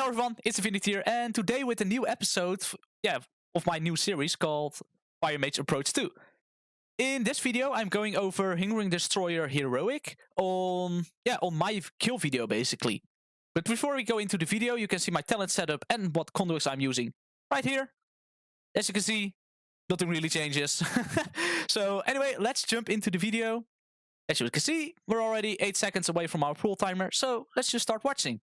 Hello everyone, ItzzDivinity here, and today with a new episode, of my new series called Fire Mage Approach To. In this video, I'm going over Hungering Destroyer Heroic on my kill video, basically. But before we go into the video, you can see my talent setup and what conduits I'm using right here. As you can see, nothing really changes. So anyway, let's jump into the video. As you can see, we're already 8 seconds away from our pool timer, so let's just start watching.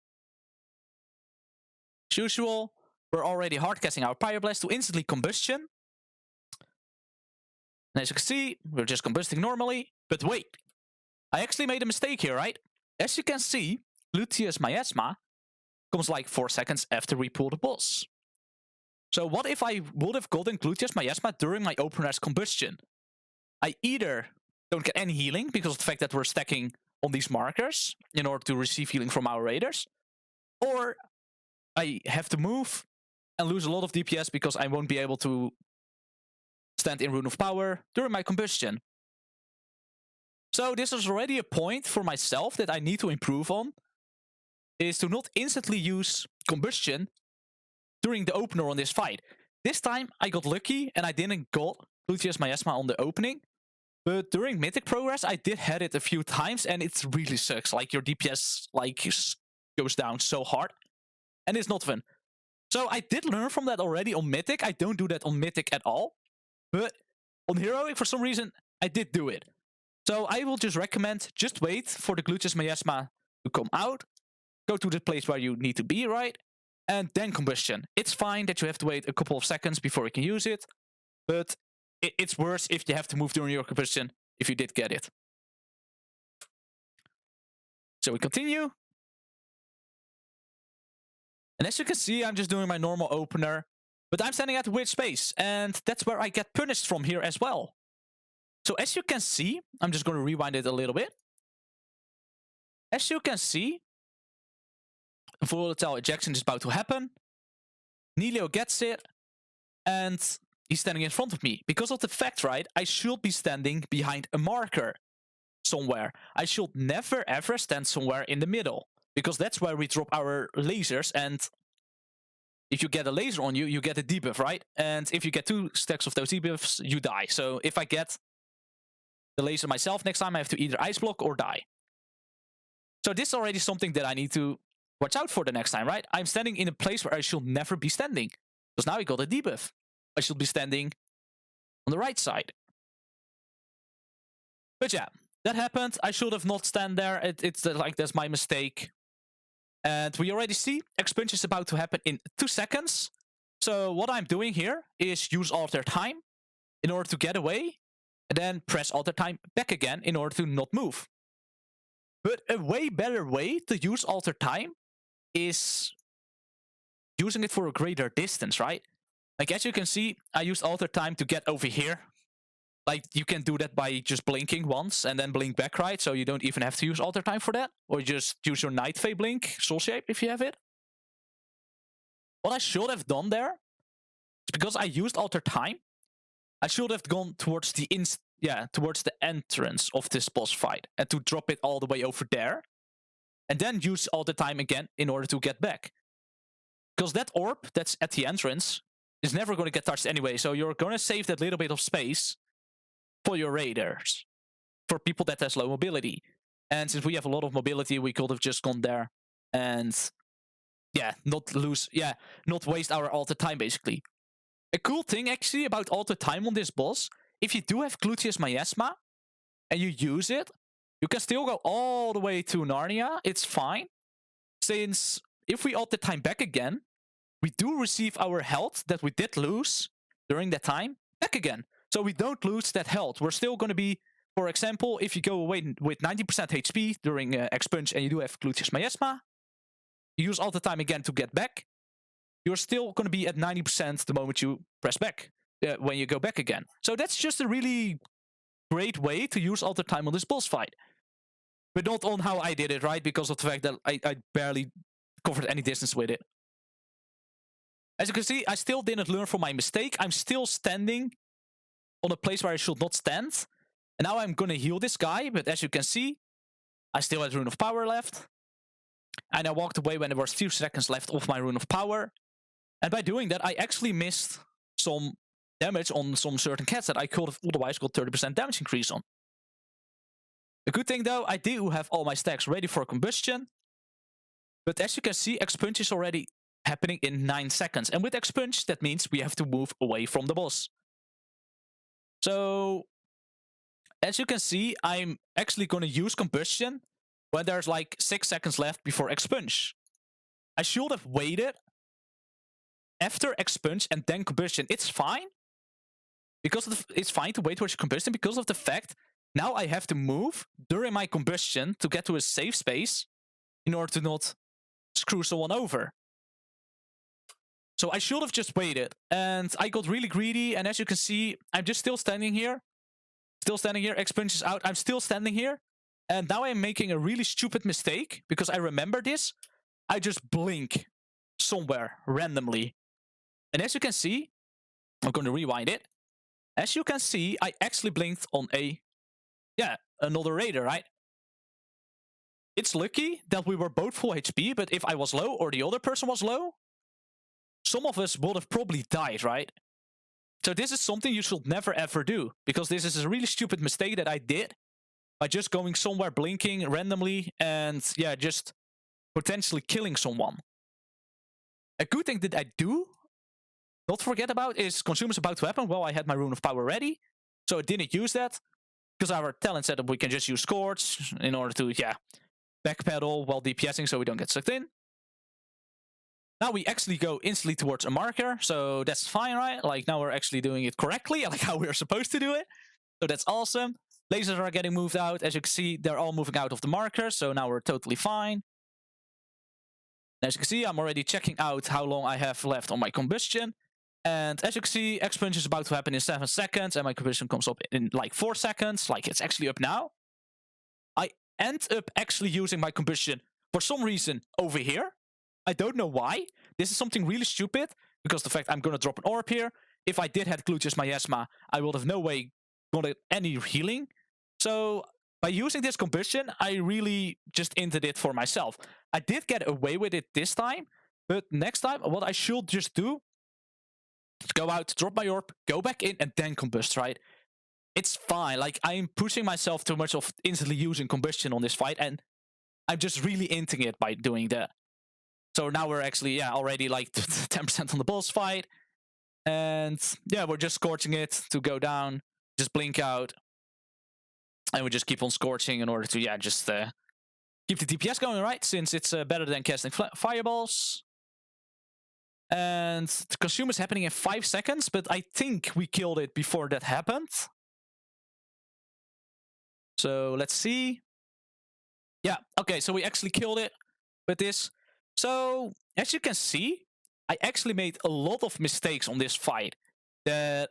As usual, we're already hardcasting our Pyroblast to instantly combustion. And as you can see, we're just combusting normally. But wait, I actually made a mistake here, right? As you can see, Gluteus Miasma comes like 4 seconds after we pull the boss. So what if I would have gotten Gluteus Miasma during my opener's combustion? I either don't get any healing because of the fact that we're stacking on these markers in order to receive healing from our raiders, or I have to move and lose a lot of DPS because I won't be able to stand in Rune of Power during my combustion. So this is already a point for myself that I need to improve on, is to not instantly use combustion during the opener on this fight. This time I got lucky and I didn't got Gluteus Miasma on the opening, but during Mythic progress I did had it a few times and it really sucks. Like your DPS goes down so hard. And it's not fun. So I did learn from that already on Mythic. I don't do that on Mythic at all. But on Heroic, for some reason, I did do it. So I will just recommend, just wait for the Gluteus Miasma to come out. Go to the place where you need to be, right? And then combustion. It's fine that you have to wait a couple of seconds before you can use it. But it's worse if you have to move during your combustion, if you did get it. So we continue. And as you can see, I'm just doing my normal opener, but I'm standing at a weird space, and that's where I get punished from here as well. So as you can see, I'm just going to rewind it a little bit. As you can see, volatile ejection is about to happen. Nilio gets it, and he's standing in front of me. Because of the fact, right, I should be standing behind a marker somewhere. I should never ever stand somewhere in the middle, because that's where we drop our lasers, and if you get a laser on you, you get a debuff, right? And if you get 2 stacks of those debuffs, you die. So if I get the laser myself, next time I have to either ice block or die. So this is already something that I need to watch out for the next time, right? I'm standing in a place where I should never be standing, because now I got a debuff. I should be standing on the right side. But yeah, that happened. I should have not stand there. It's like that's my mistake. And we already see Expunge is about to happen in 2 seconds. So what I'm doing here is use Alter Time in order to get away, and then press Alter Time back again in order to not move. But a way better way to use Alter Time is using it for a greater distance, right? Like as you can see, I used Alter Time to get over here. Like, you can do that by just blinking once and then blink back, right? So you don't even have to use Alter Time for that. Or just use your Night Fae blink, Soul Shape, if you have it. What I should have done there is, because I used Alter Time, I should have gone towards the towards the entrance of this boss fight and to drop it all the way over there. And then use Alter Time again in order to get back. Because that orb that's at the entrance is never going to get touched anyway. So you're going to save that little bit of space for your raiders, for people that has low mobility. And since we have a lot of mobility, we could have just gone there and not waste our Alter Time, basically. A cool thing actually about Alter Time on this boss, if you do have Gluteus Miasma and you use it, you can still go all the way to Narnia. It's fine, since if we Alter Time back again, we do receive our health that we did lose during that time back again. So we don't lose that health. We're still going to be, for example, if you go away with 90% HP during Expunge and you do have Gluteus Miasma, you use Alter Time again to get back, you're still going to be at 90% the moment you press back, when you go back again. So that's just a really great way to use Alter Time on this boss fight. But not on how I did it, right? Because of the fact that I barely covered any distance with it. As you can see, I still didn't learn from my mistake. I'm still standing on a place where I should not stand. And now I'm gonna heal this guy, but as you can see, I still have Rune of Power left. and I walked away when there was few seconds left of my Rune of Power. And by doing that, I actually missed some damage on some certain cats that I could have otherwise got 30% damage increase on. The good thing though, I do have all my stacks ready for combustion. But as you can see, Expunge is already happening in 9 seconds. And with Expunge, that means we have to move away from the boss. So, as you can see, I'm actually going to use combustion when there's like 6 seconds left before Expunge. I should have waited after Expunge and then combustion. It's fine. Because it's fine to wait towards combustion because of the fact now I have to move during my combustion to get to a safe space in order to not screw someone over. So I should have just waited, and I got really greedy, and as you can see, I'm just still standing here. Expunge is out. I'm still standing here. And now I'm making a really stupid mistake because I remember this. I just blink somewhere randomly. And as you can see, I'm going to rewind it. As you can see, I actually blinked on another raider, right? It's lucky that we were both full HP, but if I was low or the other person was low, some of us would have probably died, right? So this is something you should never ever do, because this is a really stupid mistake that I did by just going somewhere blinking randomly and yeah, just potentially killing someone. A good thing that I do not forget about is Consumer's about to happen. Well, I had my Rune of Power ready, so I didn't use that because our talent said that we can just use Scorch in order to, backpedal while DPSing so we don't get sucked in. Now we actually go instantly towards a marker, so that's fine, right? Like, now we're actually doing it correctly, like how we're supposed to do it. So that's awesome. Lasers are getting moved out. As you can see, they're all moving out of the marker, so now we're totally fine. As you can see, I'm already checking out how long I have left on my combustion. And as you can see, Expunge is about to happen in 7 seconds, and my combustion comes up in like 4 seconds. Like, it's actually up now. I end up actually using my combustion for some reason over here. I don't know why. This is something really stupid, because the fact I'm going to drop an orb here. If I did have Gluteus Miasma, I would have no way gotten any healing. So, by using this combustion, I really just inted it for myself. I did get away with it this time, but next time, what I should just do is go out, drop my orb, go back in, and then combust, right? It's fine. Like, I'm pushing myself too much of instantly using combustion on this fight, and I'm just really inting it by doing that. So now we're actually, already like 10% on the boss fight. And yeah, we're just scorching it to go down, just blink out. And we just keep on scorching in order to, just keep the DPS going, right? Since it's better than casting fireballs. And the consume is happening in 5 seconds, but I think we killed it before that happened. So let's see. Yeah, okay, so we actually killed it with this. So, as you can see, I actually made a lot of mistakes on this fight that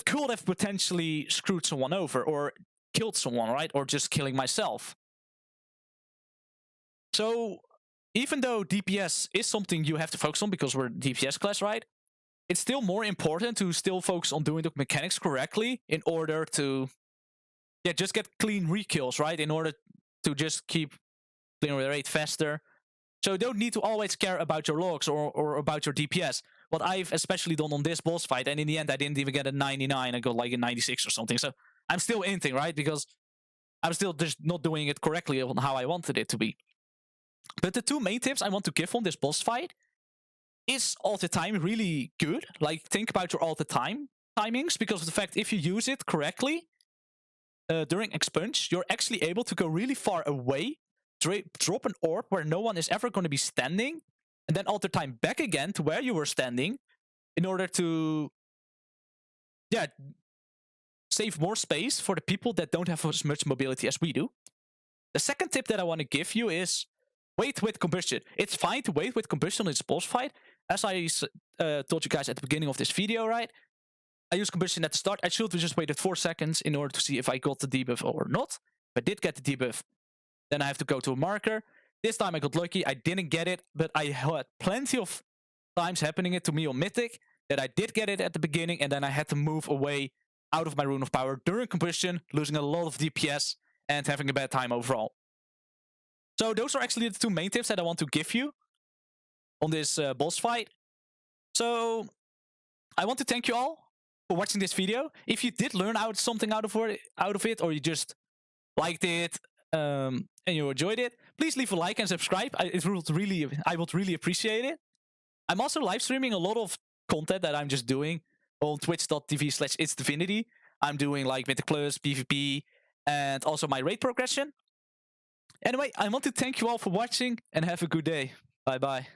could have potentially screwed someone over or killed someone, right? Or just killing myself. So, even though DPS is something you have to focus on because we're DPS class, right? It's still more important to still focus on doing the mechanics correctly in order to, just get clean rekills, right? In order to just keep clean rate faster. So you don't need to always care about your logs or about your DPS. What I've especially done on this boss fight, and in the end I didn't even get a 99, I got like a 96 or something. So I'm still inting, right? Because I'm still just not doing it correctly on how I wanted it to be. But the 2 main tips I want to give on this boss fight is all the time really good. Like, think about your all the time timings, because of the fact if you use it correctly during Expunge, you're actually able to go really far away, drop an orb where no one is ever going to be standing, and then alter time back again to where you were standing in order to, save more space for the people that don't have as much mobility as we do. The second tip that I want to give you is wait with combustion. It's fine to wait with combustion in this boss fight. As I told you guys at the beginning of this video, right? I used combustion at the start. I should have just waited 4 seconds in order to see if I got the debuff or not. If I did get the debuff, then I have to go to a marker. This time I got lucky. I didn't get it, but I had plenty of times happening it to me on Mythic that I did get it at the beginning, and then I had to move away out of my Rune of Power during combustion, losing a lot of DPS and having a bad time overall. So those are actually the two main tips that I want to give you on this boss fight. So I want to thank you all for watching this video. If you did learn something out of it, or you just liked it and you enjoyed it, please leave a like and subscribe. I would really appreciate it. I'm also live streaming a lot of content that I'm just doing on twitch.tv/ItzzDivinity. I'm doing like Mythic Plus, PvP, and also my raid progression. Anyway, I want to thank you all for watching and have a good day. Bye bye.